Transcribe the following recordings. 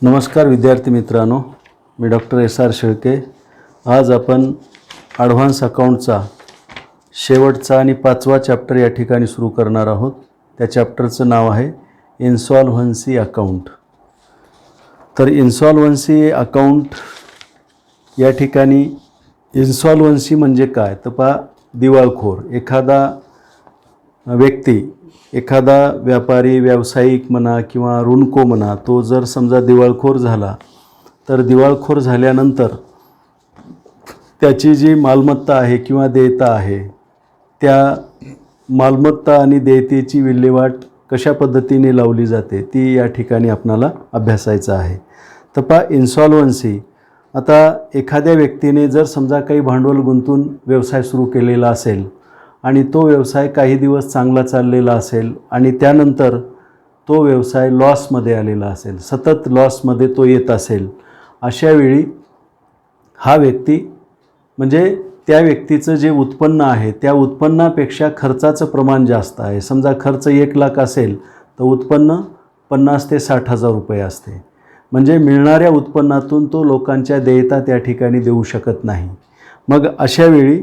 नमस्कार विद्यार्थी मित्रांनो, मी डॉक्टर SR शेळके। आज आपण ॲडव्हान्स अकाउंटचा शेवटचा आणि 5वा चॅप्टर या ठिकाणी सुरू करणार आहोत। त्या चॅप्टरचं नाव आहे इन्सॉल्व्हन्सी अकाउंट। तर इन्सॉल्व्हन्सी अकाउंट या ठिकाणी इन्सॉल्व्हन्सी म्हणजे काय तर पहा, दिवाळखोर एखादा व्यक्ती, एखादा व्यापारी, व्यावसायिक म्हणा किंवा ऋणको म्हणा, तो जर समजा दिवाळखोर झाला तर दिवाळखोर झाल्यानंतर त्याची जी मालमत्ता आहे किंवा देयता आहे, त्या मालमत्ता आणि देयतेची विल्हेवाट कशा पद्धतीने लावली जाते ती या ठिकाणी आपणाला अभ्यासायचं आहे। तर पहा, इन्सॉल्व्हन्सी, आता एखाद्या व्यक्तीने जर समजा काही भांडवल गुंतून व्यवसाय सुरू केलेला असेल आणि तो व्यवसाय काही दिवस चांगला चाललेला असेल आणि त्यानंतर तो व्यवसाय लॉसमध्ये आलेला असेल, सतत लॉसमध्ये तो येत असेल, अशा वेळी हा व्यक्ती म्हणजे त्या व्यक्तीचं जे उत्पन्न आहे त्या उत्पन्नापेक्षा खर्चाचं प्रमाण जास्त आहे। समजा खर्च 1 लाख असेल तर उत्पन्न 50 ते 60,000 रुपये असते। म्हणजे मिळणाऱ्या उत्पन्नातून तो लोकांच्या देयता त्या ठिकाणी देऊ शकत नाही। मग अशा वेळी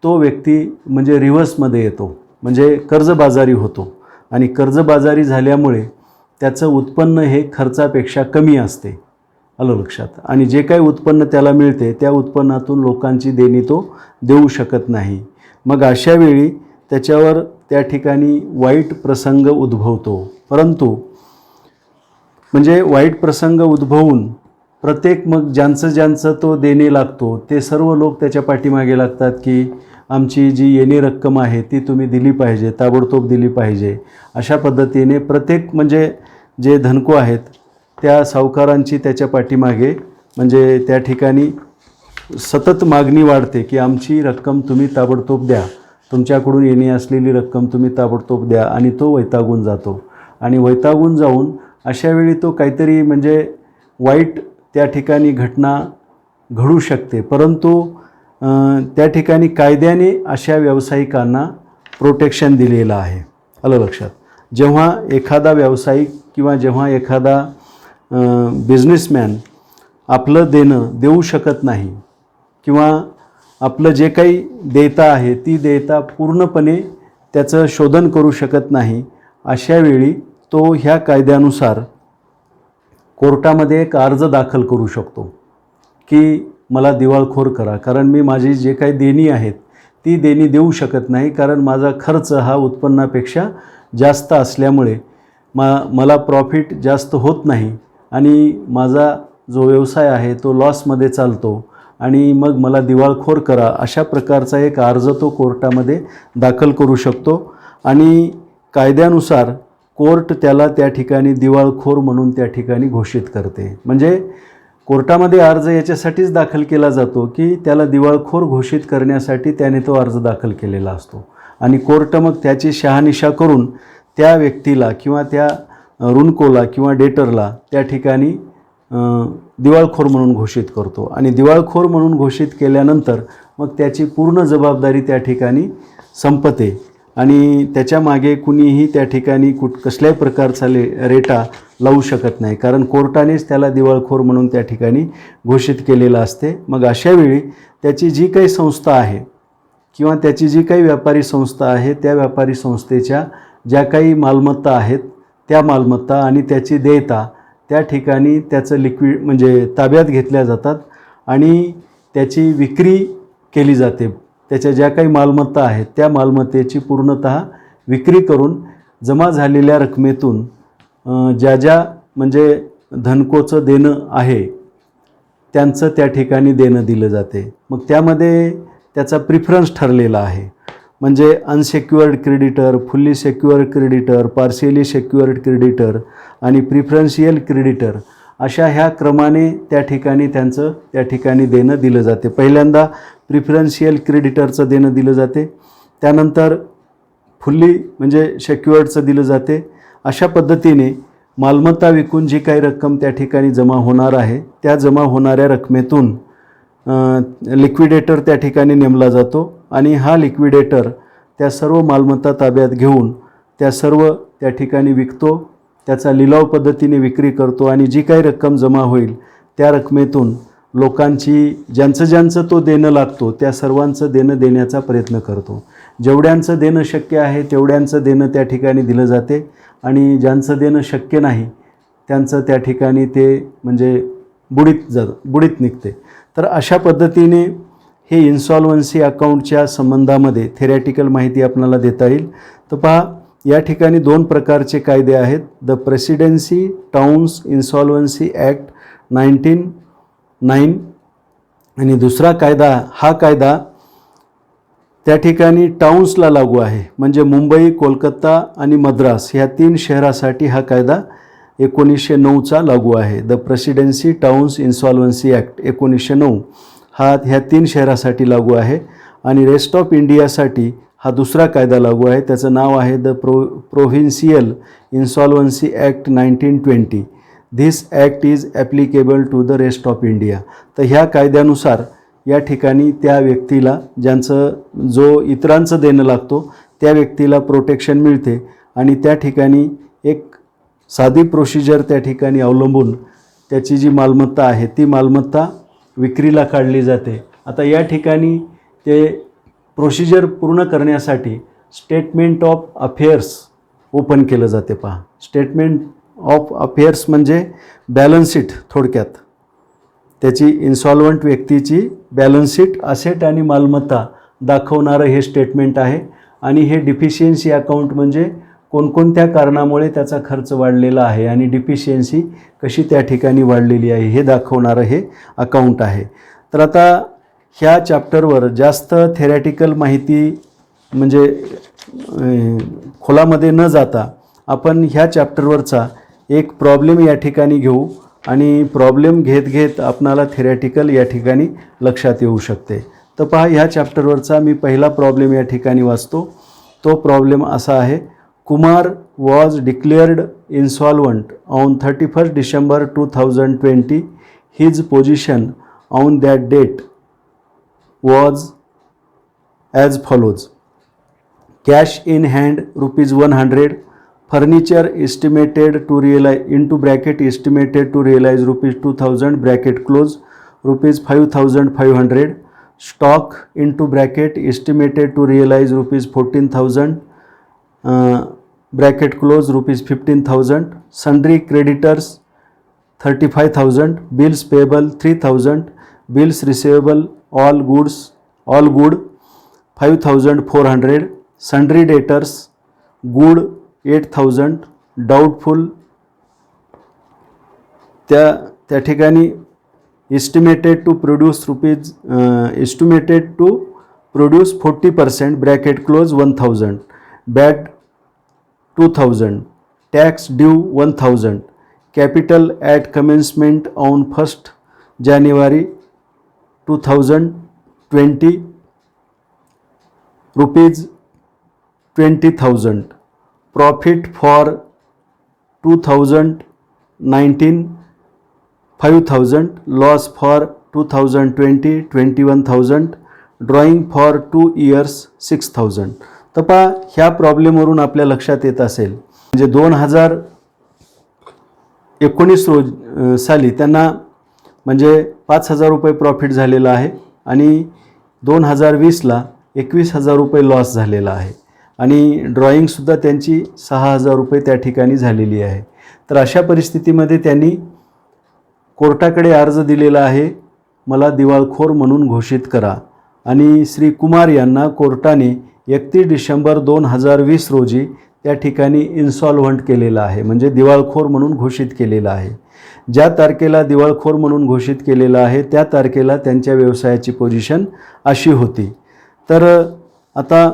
तो व्यक्ती म्हणजे रिव्हर्समध्ये येतो, म्हणजे कर्जबाजारी होतो आणि कर्जबाजारी झाल्यामुळे त्याचं उत्पन्न हे खर्चापेक्षा कमी असते, आलं लक्षात। आणि जे काही उत्पन्न त्याला मिळते त्या उत्पन्नातून लोकांची देणी तो देऊ शकत नाही। मग अशा वेळी त्याच्यावर त्या ठिकाणी वाईट प्रसंग उद्भवतो। परंतु म्हणजे वाईट प्रसंग उद्भवून प्रत्येक मग ज्यांचं तो देणे लागतो ते सर्व लोक त्याच्या पाठीमागे लागतात की आमची जी येणी रक्कम आहे ती तुम्ही दिली पाहिजे, ताबडतोब दिली पाहिजे। अशा पद्धतीने प्रत्येक म्हणजे जे धनको आहेत त्या सावकारांची त्याच्या पाठीमागे म्हणजे त्या ठिकाणी सतत मागणी वाढते की आमची रक्कम तुम्ही ताबडतोब द्या, तुमच्याकडून येणी असलेली रक्कम तुम्ही ताबडतोब द्या। आणि तो वैतागून जातो आणि वैतागून जाऊन अशा वेळी तो काहीतरी म्हणजे वाईट त्या ठिकाणी घटना घडू शकते। परंतु त्या ठिकाणी कायद्याने अशा व्यावसायिकांना प्रोटेक्शन दिलेलं आहे, आलं लक्षात। जेव्हा एखादा व्यावसायिक किंवा जेव्हा एखादा बिझनेसमॅन आपलं देणं देऊ शकत नाही किंवा आपलं जे काही देयता आहे ती देयता पूर्णपणे त्याचं शोधन करू शकत नाही, अशा वेळी तो ह्या कायद्यानुसार कोर्टामध्ये एक अर्ज दाखल करू शकतो की मला दिवाळखोर करा, कारण मी माझी जे काही देणी आहेत ती देणी देऊ शकत नाही, कारण माझा खर्च हा उत्पन्नापेक्षा जास्त असल्यामुळे मला प्रॉफिट जास्त होत नाही आणि माझा जो व्यवसाय आहे तो लॉसमध्ये चालतो आणि मग मला दिवाळखोर करा, अशा प्रकारचा एक अर्ज तो कोर्टामध्ये दाखल करू शकतो। आणि कायद्यानुसार कोर्ट त्याला त्या ठिकाणी दिवाळखोर म्हणून त्या ठिकाणी घोषित करते। म्हणजे कोर्टामध्ये अर्ज याच्यासाठीच दाखल केला जातो की त्याला दिवाळखोर घोषित करण्यासाठी त्याने तो अर्ज दाखल केलेला असतो आणि कोर्ट मग त्याची शहानिशा करून त्या व्यक्तीला किंवा त्या ऋणकोला किंवा डेटरला त्या ठिकाणी दिवाळखोर म्हणून घोषित करतो। आणि दिवाळखोर म्हणून घोषित केल्यानंतर मग त्याची पूर्ण जबाबदारी त्या ठिकाणी संपते आणि त्याच्या मागे कुणीही त्या ठिकाणी कसल्याही प्रकारचा रेटा लावू शकत नाही, कारण कोर्टानेच त्याला दिवाळखोर म्हणून त्या ठिकाणी घोषित केलेलं असते। मग अशा वेळी त्याची जी काही संस्था आहे किंवा त्याची जी काही व्यापारी संस्था आहे त्या व्यापारी संस्थेच्या ज्या काही मालमत्ता आहेत त्या मालमत्ता आणि त्याची देयता त्या ठिकाणी त्याचं लिक्विड म्हणजे ताब्यात घेतल्या जातात आणि त्याची विक्री केली जाते। त्याच्या ज्या काही मालमत्ता आहेत त्या मालमत्तेची पूर्णतः विक्री करून जमा झालेल्या रकमेतून ज्या म्हणजे धनकोचं देणं आहे त्यांचं त्या ठिकाणी देणं दिलं जाते। मग त्यामध्ये त्याचा प्रिफरन्स ठरलेला आहे, म्हणजे unsecured creditor, fully secured creditor, partially secured creditor आणि प्रिफरन्शियल क्रेडिटर, अशा ह्या क्रमाने त्या ठिकाणी त्यांचं त्या ठिकाणी देणं दिलं जाते। पहिल्यांदा प्रिफरन्शियल क्रेडिटरचं देणं दिलं जाते, त्यानंतर फुल्ली म्हणजे सेक्युअर्डचं दिलं जाते। अशा पद्धतीने मालमत्ता विकून जी काही रक्कम त्या ठिकाणी जमा होणार आहे त्या जमा होणाऱ्या रकमेतून लिक्विडेटर त्या ठिकाणी नेमला जातो आणि हा लिक्विडेटर त्या सर्व मालमत्ता ताब्यात घेऊन त्या सर्व त्या ठिकाणी विकतो। त्याचा लिलाव पद्धतीने विक्री करतो आणि जी काही रक्कम जमा होईल त्या रकमेतून लोकांची ज्यांचं तो देणं लागतो त्या सर्वांचं देणं देण्याचा प्रयत्न करतो. जेवढ्यांचं देणं शक्य आहे तेवढ्यांचं देणं त्या ठिकाणी दिलं जाते आणि ज्यांचं देणं शक्य नाही त्यांचं त्या ठिकाणी ते म्हणजे बुडीत निघते. तर अशा पद्धतीने हे इन्सॉल्वन्सी अकाउंटच्या संबंधामध्ये थेरॅटिकल माहिती आपल्याला देता येईल. तर पहा, या ठिकाणी 2 प्रकारचे कायदे आहेत. द प्रेसिडेन्सी टाउन्स इन्सॉल्वन्सी ॲक्ट 1909 आणि दुसरा कायदा, हा कायदा त्या ठिकाणी टाउन्सला लागू आहे, म्हणजे मुंबई, कोलकाता आणि मद्रास ह्या 3 शहरासाठी हा कायदा 1909चा लागू आहे. द प्रेसिडेन्सी टाउन्स इन्सॉल्वन्सी ॲक्ट 1909 हा ह्या 3 शहरासाठी लागू आहे आणि रेस्ट ऑफ इंडियासाठी हा दुसरा कायदा लागू आहे. त्याचं नाव आहे the provincial insolvency act 1920. This act is applicable to the rest of India. तर ह्या कायद्यानुसार या ठिकाणी त्या व्यक्तीला जो इतरांचं देणं लागतो त्या व्यक्तीला प्रोटेक्शन मिळते आणि त्या ठिकाणी एक साधी प्रोसिजर त्या ठिकाणी अवलंबून त्याची जी मालमत्ता आहे ती मालमत्ता विक्रीला काढली जाते. आता या ठिकाणी ते प्रोसिजर पूर्ण करण्यासाठी स्टेटमेंट ऑफ अफेअर्स ओपन केलं जाते. पहा, स्टेटमेंट ऑफ अफेअर्स म्हणजे बॅलन्स शीट, थोडक्यात त्याची इन्सॉल्वंट व्यक्तीची बॅलन्स शीट, असेट आणि मालमत्ता दाखवणारं हे स्टेटमेंट आहे. आणि हे डिफिशियन्सी अकाउंट म्हणजे कोणकोणत्या कारणामुळे त्याचा खर्च वाढलेला आहे आणि डिफिशियन्सी कशी त्या ठिकाणी वाढलेली आहे हे दाखवणारं हे अकाउंट आहे. तर आता ह्या चॅप्टरवर जास्त थेरॅटिकल माहिती म्हणजे खोलामध्ये न जाता आपण ह्या चॅप्टरवरचा एक प्रॉब्लेम या ठिकाणी घेऊ आणि प्रॉब्लेम घेत आपणाला थेरॅटिकल या ठिकाणी लक्षात येऊ शकते. तर पहा, ह्या चॅप्टरवरचा मी पहिला प्रॉब्लेम या ठिकाणी वाचतो. तो प्रॉब्लेम असा आहे, Kumar was declared insolvent on 31 December 2020. His position on that date was as follows: cash in hand ₹100, furniture estimated to realize into bracket estimated to realize ₹2000 bracket close ₹5500, stock into bracket estimated to realize ₹14,000 bracket close ₹15,000, sundry creditors 35,000, bills payable 3,000, bills receivable all good 5,400, sundry debtors good 8,000, doubtful त्या ठिकाणी estimated to produce 40% bracket close 1,000, bad 2,000, tax due 1,000, capital at commencement on 1st January 2020 ₹20,000, profit for 2019 5,000, loss for 2020 21,000, drawing for 2 years 6,000. तर पहा, ह्या प्रॉब्लेमवरून आपल्या लक्षात येत असेल म्हणजे 2019 साली त्यांना म्हणजे 5,000 रुपये प्रॉफिट झालेला आहे आणि 2020ला 21,000 रुपये लॉस झालेला आहे आणि ड्रॉईंगसुद्धा त्यांची 6,000 रुपये त्या ठिकाणी झालेली आहे. तर अशा परिस्थितीमध्ये त्यांनी कोर्टाकडे अर्ज दिलेला आहे, मला दिवाळखोर म्हणून घोषित करा. आणि श्री कुमार यांना कोर्टाने 31 डिसेंबर 2020 रोजी त्या ठिकाणी इन्सॉल्व्हंट केलेलं आहे, म्हणजे दिवाळखोर म्हणून घोषित केलेलं आहे. ज्या तारखेला दिवाळखोर म्हणून घोषित केलेलं आहे त्या तारखेला त्यांच्या व्यवसायाची पोझिशन अशी होती. तर आता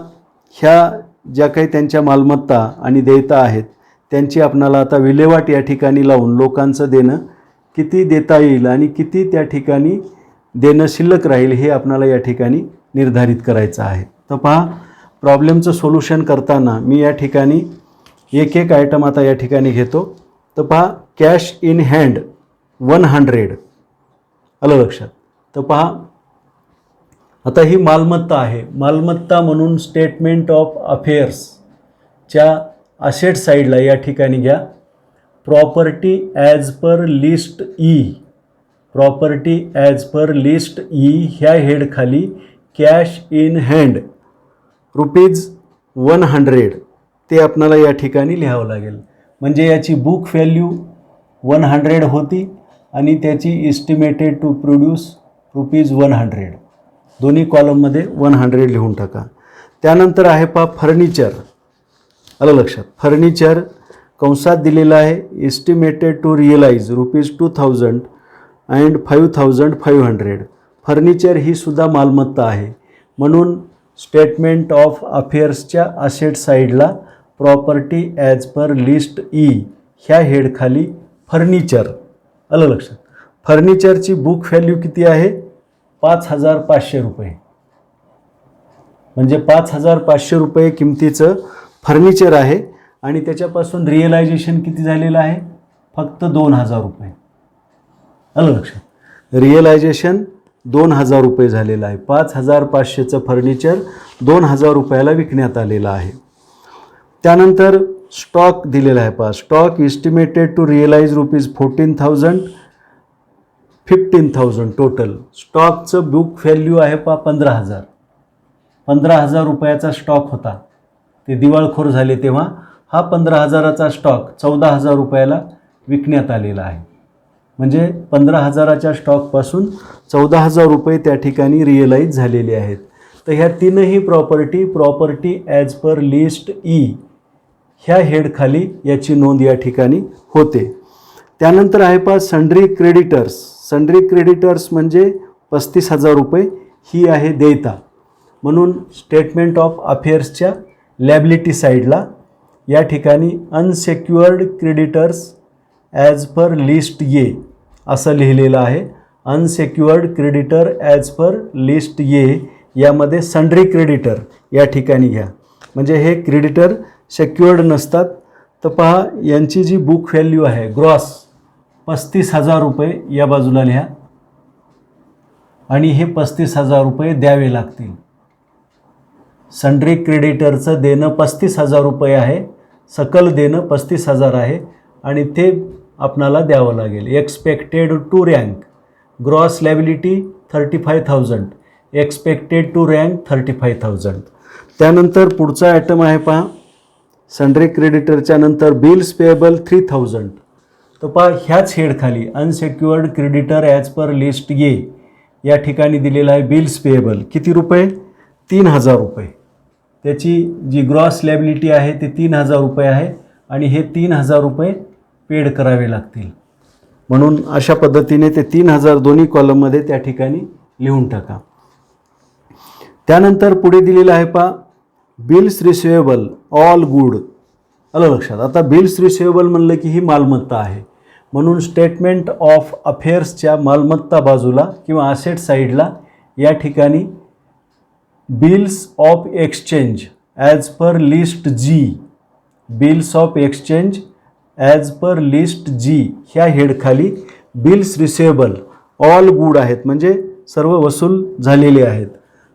ह्या ज्या काही त्यांच्या मालमत्ता आणि देयता आहेत त्यांची आपणाला आता विल्हेवाट या ठिकाणी लावून लोकांचं देणं किती देता येईल आणि किती त्या ठिकाणी देणं शिल्लक राहील हे आपणाला या ठिकाणी निर्धारित करायचं आहे. तर पहा, प्रॉब्लेमचं सोल्युशन करताना मी या ठिकाणी एक आयटम आता या ठिकाणी घेतो. तर पहा, कॅश इन हँड 100 आलं लक्षात. तर पहा, आता ही मालमत्ता आहे. मालमत्ता म्हणून स्टेटमेंट ऑफ अफेअर्सच्या असेट साईडला या ठिकाणी घ्या property as per list E, property as per list E ह्या हेडखाली कॅश इन हँड ₹100 ते आपणाला या ठिकाणी लिहावं लागेल. म्हणजे याची बुक व्हॅल्यू 100 होती आणि त्याची इस्टिमेटेड टू प्रोड्यूस ₹100. दोन्ही कॉलममध्ये 100 लिहून टाका. त्यानंतर आहे पहा फर्निचर. आलं लक्षात. फर्निचर कंसात दिलेलं आहे estimated to realise ₹2000 and 5500. Furniture ही सुद्धा मालमत्ता आहे, म्हणून स्टेटमेंट ऑफ अफेअर्सच्या असेट साईडला property as per list E ह्या हेडखाली फर्निचर. आलं लक्षात. फर्निचरची बुक व्हॅल्यू किती आहे? ₹5500. म्हणजे ₹5500 किमतीचं फर्निचर आहे आणि त्याच्यापासून रिअलायझेशन किती झालेलं आहे? फक्त ₹2000. आलं लक्षात. रिअलायझेशन ₹2000 झालेलं आहे. 5500चं फर्निचर ₹2000 विकण्यात आलेलं आहे. त्यानंतर स्टॉक दिलेला आहे पहा. Stock estimated to realise ₹14,000 15,000 total. स्टॉकचं बुक व्हॅल्यू आहे पहा 15,000. 15,000 रुपयाचा स्टॉक होता. ते दिवाळखोर झाले तेव्हा हा 15,000चा स्टॉक 14,000 विकण्यात आलेला आहे. म्हणजे 15,000च्या स्टॉकपासून 14,000 त्या ठिकाणी रिअलाइज झालेले आहेत. तर ह्या तीनही property as per list E ह्या हेडखाली याची नोंद या ठिकाणी होते. त्यानंतर आहे पहा सन्ड्री क्रेडिटर्स. सन्ड्री क्रेडिटर्स म्हणजे 35,000 ही आहे देयता. म्हणून स्टेटमेंट ऑफ अफेअर्सच्या लॅबिलिटी साईडला या ठिकाणी unsecured creditors as per list ए असं लिहिलेलं आहे. Unsecured creditor as per list ए यामध्ये सन्ड्री क्रेडिटर या ठिकाणी घ्या. म्हणजे हे क्रेडिटर सेक्युअर्ड नसतात. तर पहा यांची जी बुक व्हॅल्यू आहे ग्रॉस 35,000 या बाजूला लिहा आणि हे 35,000 द्यावे लागतील. सन्ड्री क्रेडिटरचं देणं 35,000 आहे, सकल देणं 35,000 आहे आणि ते आपणाला द्यावं लागेल. Expected to rank gross liability 35,000, expected to rank 35,000. त्यानंतर पुढचा आयटम आहे पहा सन्ड्री क्रेडिटरच्या नंतर बिल्स पेएबल 3,000. तर पहा ह्याच हेडखाली unsecured creditor as per list A या ठिकाणी दिलेला आहे बिल्स पेएबल. किती रुपये? 3,000. त्याची जी ग्रॉस लॅबिलिटी आहे ते 3,000 आहे आणि हे 3,000 पेड करावे लागतील. म्हणून अशा पद्धतीने ते 3,000 दोन्ही कॉलममध्ये त्या ठिकाणी लिहून टाका. त्यानंतर पुढे दिलेलं आहे पहा बिल्स रिसिवेबल ऑल गुड. आलं लक्षात. आता बिल्स रिसिवेबल म्हणलं की ही मालमत्ता आहे, म्हणून स्टेटमेंट ऑफ अफेअर्सच्या मालमत्ता बाजूला किंवा असेट साईडला या ठिकाणी bills of exchange as per list G, bills of exchange as per list G ह्या हेडखाली बिल्स रिसिवेबल ऑल गुड आहेत, म्हणजे सर्व वसूल झालेले आहेत.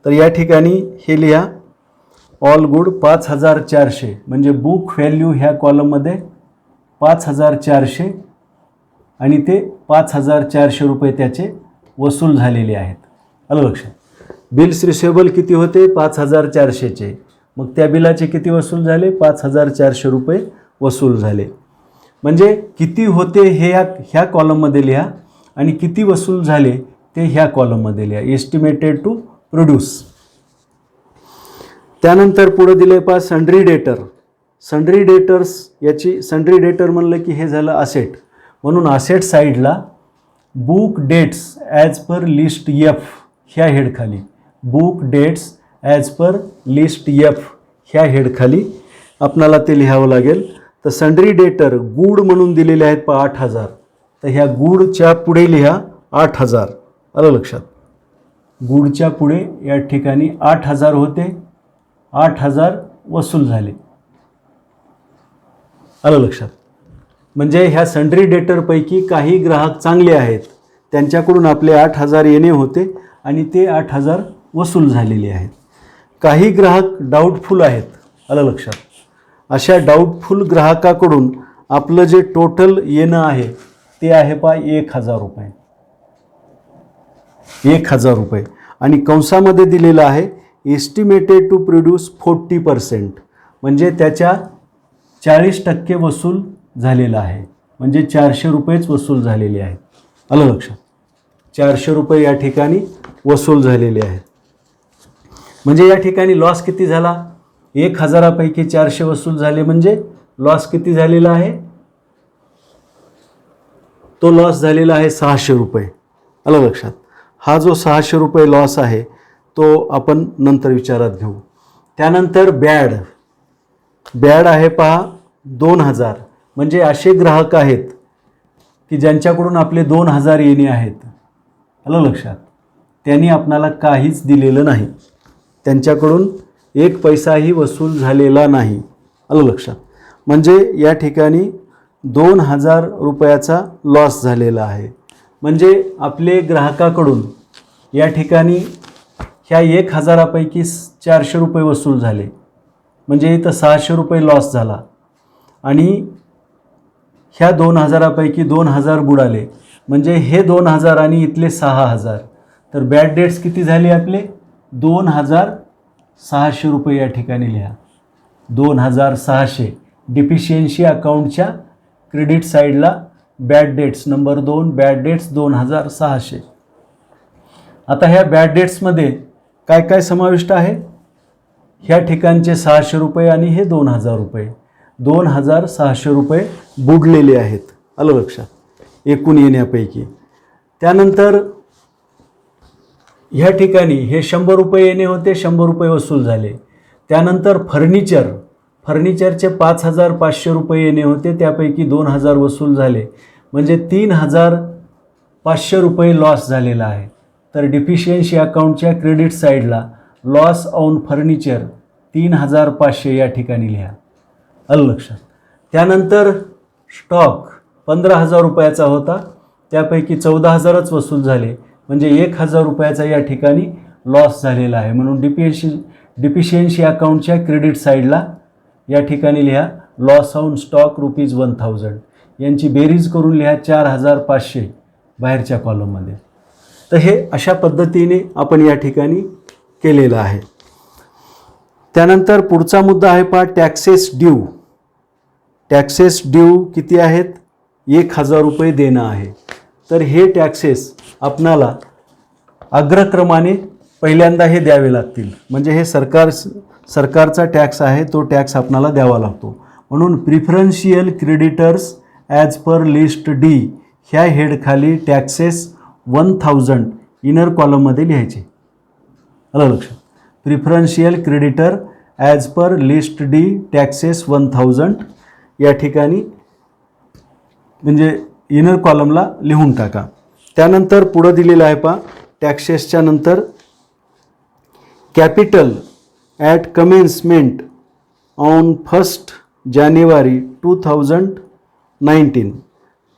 तर या ठिकाणी हे लिहा ऑल गुड 5,400. म्हणजे बुक व्हॅल्यू ह्या कॉलममध्ये 5,400 आणि ते 5,400 त्याचे वसूल झालेले आहेत. आलं लक्षात. बिल्स रिसिवेबल किती होते? 5,400चे. मग त्या बिलाचे किती वसूल झाले? 5,400 वसूल झाले. म्हणजे किती होते हे ह्या कॉलममध्ये लिहा आणि किती वसूल झाले ते ह्या कॉलममध्ये लिहा. Estimated to produce. त्यानंतर पुढे दिले पहा सन्ड्री डेटर. सन्ड्री डेटर्स याची सन्ड्री डेटर म्हणलं की हे झालं असेट, म्हणून असेट साईडला book debts as per list F ह्या हेडखाली, book debts as per list F ह्या हेडखाली आपणाला ते लिहावं लागेल. तर सन्ड्री डेटर गुड म्हणून दिलेले आहेत पहा 8,000. तर ह्या गुडच्या पुढे लिहा 8,000. आलं लक्षात. गुडच्या पुढे या ठिकाणी 8,000 होते, 8,000 वसूल झाले. आलं लक्षात. म्हणजे ह्या सन्ड्री डेटरपैकी काही ग्राहक चांगले आहेत, त्यांच्याकडून आपले 8,000 येणे होते आणि ते 8,000 वसूल झालेले आहेत. काही ग्राहक डाऊटफुल आहेत. आलं लक्षात. अशा डाऊटफुल ग्राहकाकडून आपलं जे टोटल येणं आहे ते आहे 1,000 रुपये. 1,000 रुपये आणि कंसामध्ये दिलेलं आहे एस्टिमेटेड टू प्रोड्यूस 40%, म्हणजे त्याच्या 40% वसूल झालेला आहे, म्हणजे 400 रुपयेच वसूल झालेले आहेत. आलं लक्षात? 400 रुपये या ठिकाणी वसूल झालेले आहेत. म्हणजे या ठिकाणी लॉस किती झाला? 1,000पैकी 400 वसूल झाले म्हणजे लॉस किती झालेला आहे? तो लॉस झालेला आहे 600 रुपये. आलं लक्षात? हा जो 600 रुपये लॉस आहे तो आपण नंतर विचारात घेऊ. त्यानंतर बॅड आहे पहा 2,000, म्हणजे असे ग्राहक आहेत की ज्यांच्याकडून आपले 2,000 येणे आहेत. आलं लक्षात? त्यांनी आपणाला काहीच दिलेलं नाही, त्यांच्याकडून 1 पैसाही वसूल झालेला नाही. आलं लक्षात? म्हणजे या ठिकाणी 2,000 रुपयाचा लॉस झालेला आहे. म्हणजे आपले ग्राहकाकडून या ठिकाणी ह्या 1,000पैकी 400 रुपये वसूल झाले, म्हणजे इथं 600 रुपये लॉस झाला. आणि ह्या 2,000पैकी 2,000 बुडाले, म्हणजे हे 2,000 आणि इथले 6,000. तर बॅड डेट्स किती झाले आपले? 2,600 रुपये या ठिकाणी लिहा. 2,600 डिफिशियन्सी अकाउंटच्या क्रेडिट साईडला bad debts number 2 bad debts 2,600. आता ह्या बॅड डेट्समध्ये काय काय समाविष्ट आहे? ह्या ठिकाणचे 600 रुपये आणि हे 2,000 रुपये, 2,600 रुपये बुडलेले आहेत. आलं लक्षात? एकूण येण्यापैकी. त्यानंतर ह्या ठिकाणी हे 100 रुपये येणे होते, 100 रुपये वसूल झाले. त्यानंतर फर्निचरचे 5,500 रुपये येणे होते, त्यापैकी 2,000 वसूल झाले, म्हणजे 3,500 रुपये लॉस झालेला आहे. तर डिफिशियन्सी अकाउंटच्या क्रेडिट साईडला लॉस ऑन फर्निचर 3,500 या ठिकाणी लिहा. आलं लक्षात? त्यानंतर स्टॉक 15,000 रुपयाचा होता, त्यापैकी 14,000च वसूल झाले, म्हणजे 1,000 रुपयाचा या ठिकाणी लॉस झालेला आहे. म्हणून डिफिशियन्सी अकाउंटच्या क्रेडिट साईडला या ठिकाणी लिहा लॉस ऑन स्टॉक ₹1,000. यांची बेरीज करून लिहा 4,500 बाहेरच्या कॉलममध्ये. तर हे अशा पद्धतीने आपण या ठिकाणी केलेलं आहे. त्यानंतर पुढचा मुद्दा आहे पहा टॅक्सेस ड्यू. टॅक्सेस ड्यू किती आहेत? 1,000 रुपये देणं आहे. तर हे टॅक्सेस आपणाला अग्रक्रमाने पहिल्यांदा हे द्यावे लागतील, म्हणजे हे सरकारचा टॅक्स आहे, तो टॅक्स आपणाला द्यावा लागतो. म्हणून preferential creditors as per list D ह्या हेडखाली टॅक्सेस 1,000 इनर कॉलममध्ये लिहायचे. आलं लक्षात? Preferential creditor as per list D taxes 1,000 या ठिकाणी म्हणजे इनर कॉलमला लिहून टाका. त्यानंतर पुढं दिलेलं आहे पहा टॅक्सेसच्या नंतर कॅपिटल ॲट कमेन्समेंट ऑन 1 जानेवारी 2019.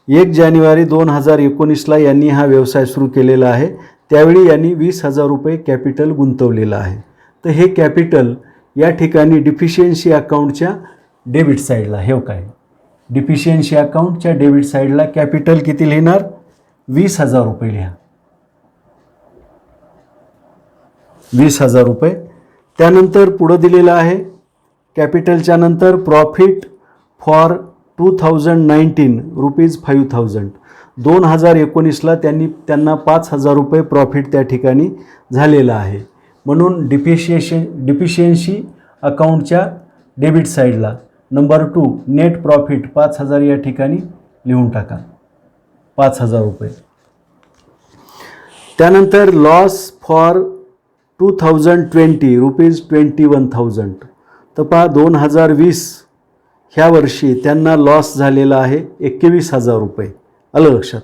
1 जानेवारी 2019ला यांनी हा व्यवसाय सुरू केलेला आहे. त्यावेळी यांनी 20,000 रुपये कॅपिटल गुंतवलेलं आहे. तर हे कॅपिटल या ठिकाणी डिफिशियन्सी अकाउंटच्या डेबिट साईडला हे काय डिफिशियन्सी अकाउंटच्या डेबिट साईडला कॅपिटल किती लिहिणार? 20,000 रुपये लिहा. 20,000 रुपये. त्यानंतर पुढं दिलेलं आहे कॅपिटलच्या नंतर प्रॉफिट फॉर 2019 ₹5,000. 2019ला त्यांना 5,000 रुपये प्रॉफिट त्या ठिकाणी झालेला आहे. म्हणून डिफिशियन्सी अकाउंटच्या डेबिट साईडला नंबर 2 नेट प्रॉफिट 5,000 या ठिकाणी लिहून टाका 5,000 रुपये. त्यानंतर लॉस फॉर 2020 ₹21,000. तर पहा 2020 ह्या वर्षी त्यांना लॉस झालेला आहे 21,000 रुपये. आलं लक्षात?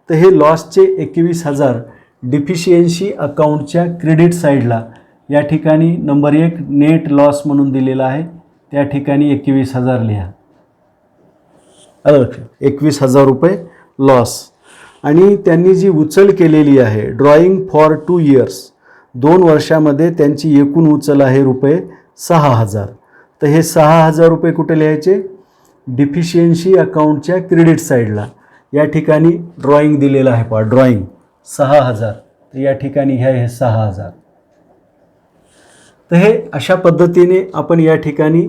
तर हे लॉसचे 21,000 डिफिशियन्सी अकाउंटच्या क्रेडिट साईडला या ठिकाणी नंबर 1 नेट लॉस म्हणून दिलेला आहे, त्या ठिकाणी 21,000 लिहा. आलं लक्षात? 21,000 रुपये लॉस. आणि त्यांनी जी उचल केलेली आहे ड्रॉईंग फॉर 2 इयर्स 2 वर्षामध्ये त्यांची एकूण उचल आहे ₹6,000. तर हे 6,000 रुपये कुठे लिहायचे? डिफिशियन्सी अकाउंटच्या क्रेडिट साईडला या ठिकाणी ड्रॉइंग दिलेलं आहे पहा, ड्रॉइंग 6,000, तर या ठिकाणी घ्या हे 6,000. तर हे अशा पद्धतीने आपण या ठिकाणी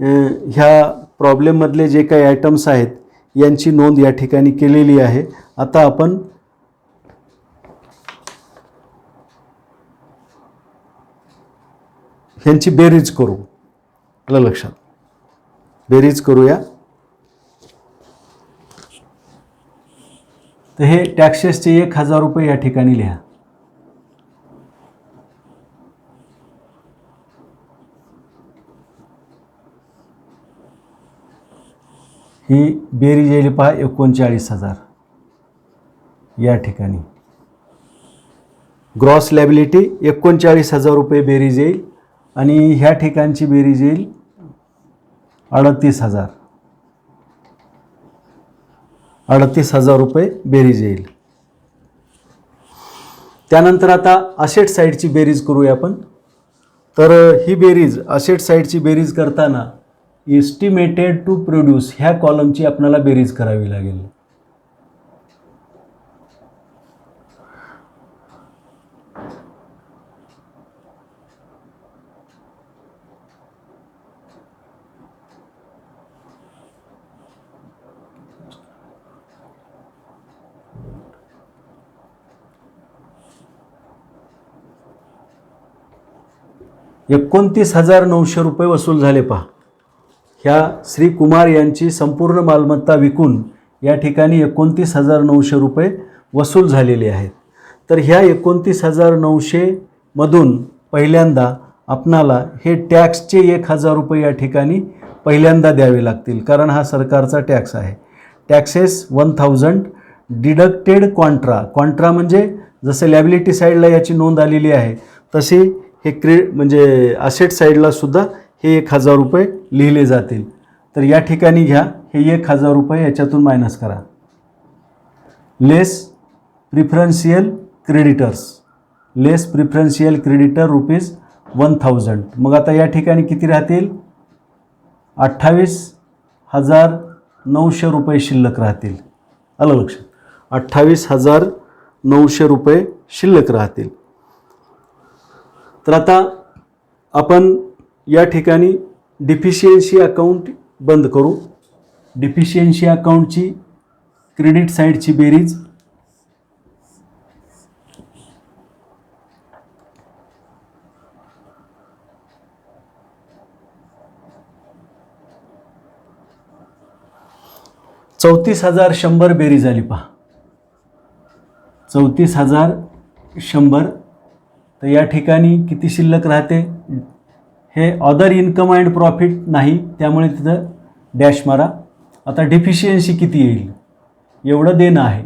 ह्या प्रॉब्लेममधले जे काही आयटम्स आहेत यांची नोंद या ठिकाणी केलेली आहे. आता आपण ह्यांची बेरीज करू. आलं लक्षात? बेरीज करूया. तर हे टॅक्सेसचे 1,000 रुपये या ठिकाणी लिहा. ही बेरीज येईल पहा 39,000 या ठिकाणी. ग्रॉस लॅबिलिटी 39,000 रुपये बेरीज येईल आणि ह्या ठिकाणची बेरीज येईल 38,000. 38,000 रुपये बेरीज येईल. त्यानंतर आता असेट साईडची बेरीज करूया आपण. तर ही बेरीज असेट साईडची बेरीज करताना एस्टिमेटेड टू प्रोड्यूस ह्या कॉलमची आपल्याला बेरीज करावी लागेल. ₹29,900 रुपये वसूल झाले पहा. ह्या श्री कुमार यांची संपूर्ण मालमत्ता विकून या ठिकाणी 29,900 रुपये वसूल झालेले आहेत. तर ह्या 29,900 मधून पहिल्यांदा आपणाला हे टॅक्सचे 1,000 रुपये या ठिकाणी पहिल्यांदा द्यावे लागतील, कारण हा सरकारचा टॅक्स आहे. टॅक्सेस 1,000 डिडक्टेड कॉन्ट्रा म्हणजे जसे लॅबिलिटी साईडला याची नोंद आलेली आहे तशी हे म्हणजे असेट साईडला सुद्धा हे 1,000 रुपये लिहिले जातील. तर या ठिकाणी घ्या हे 1,000 रुपये याच्यातून मायनस करा. लेस प्रिफरन्शियल क्रेडिटर ₹1,000. मग आता या ठिकाणी किती राहतील? 28,900 रुपये शिल्लक राहतील. आलं लक्षात? 28,900 रुपये शिल्लक राहतील. तर आता आपण या ठिकाणी डिफिशियन्सी अकाउंट बंद करू. डिफिशियन्सी अकाउंटची क्रेडिट साईडची बेरीज ₹34,100 बेरीज आली पहा. 34,100. तर या ठिकाणी किती शिल्लक राहते? हे अदर इन्कम अँड प्रॉफिट नाही, त्यामुळे तिथं डॅश मारा. आता डिफिशियन्सी किती येईल? एवढं देणं आहे.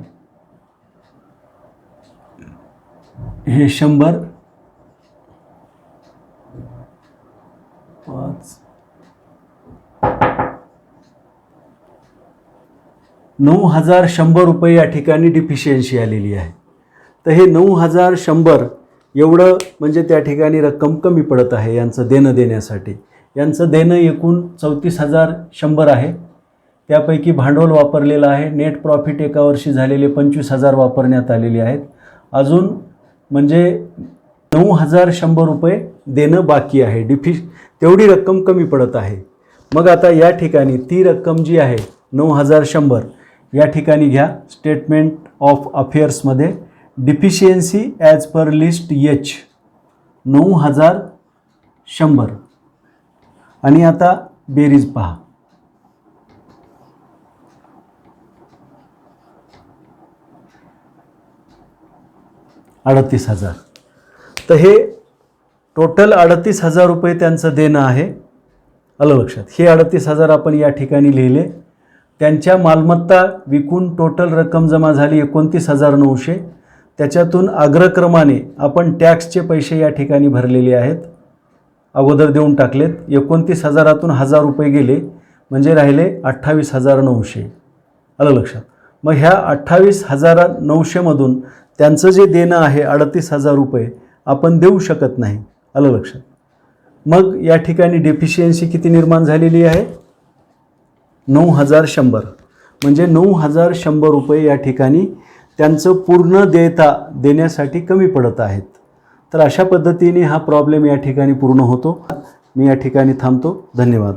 हे 100 5 9,100 रुपये या ठिकाणी डिफिशियन्सी आलेली आहे. तर हे 9,100 एवढं म्हणजे त्या ठिकाणी रक्कम कमी पडत आहे यांचं देणं देण्यासाठी. यांचं देणं एकूण 34,100 आहे. त्यापैकी भांडवल वापरलेलं आहे. नेट प्रॉफिट एका वर्षी झालेले 25,000 वापरण्यात आलेले आहेत. अजून म्हणजे 9,100 रुपये देणं बाकी आहे. तेवढी रक्कम कमी पडत आहे. मग आता या ठिकाणी ती रक्कम जी आहे 9,100 या ठिकाणी घ्या स्टेटमेंट ऑफ अफेअर्समध्ये deficiency as per list H 9,100 आणि आता बेरीज पहा. ₹38,000. तर हे टोटल 38,000 रुपये त्यांचं देणं आहे. आलं लक्षात? हे 38,000 आपण या ठिकाणी लिहिले. त्यांच्या मालमत्ता विकून टोटल रक्कम जमा झाली 29,900. त्याच्यातून अग्रक्रमाने आपण टॅक्सचे पैसे या ठिकाणी भरलेले आहेत, अगोदर देऊन टाकलेत. 29,000तून 1,000 रुपये गेले म्हणजे राहिले 28,900. आलं लक्षात? मग ह्या 28,900 मधून त्यांचं जे देणं आहे 38,000 रुपये आपण देऊ शकत नाही. आलं लक्षात? मग या ठिकाणी डेफिशियन्सी किती निर्माण झालेली आहे? 9,100 म्हणजे 9,100 रुपये या ठिकाणी त्यांचं पूर्ण देण्यासाठी कमी पडत आहेत. तर अशा पद्धतीने हा प्रॉब्लेम या ठिकाणी पूर्ण होतो. मी या ठिकाणी थांबतो. धन्यवाद.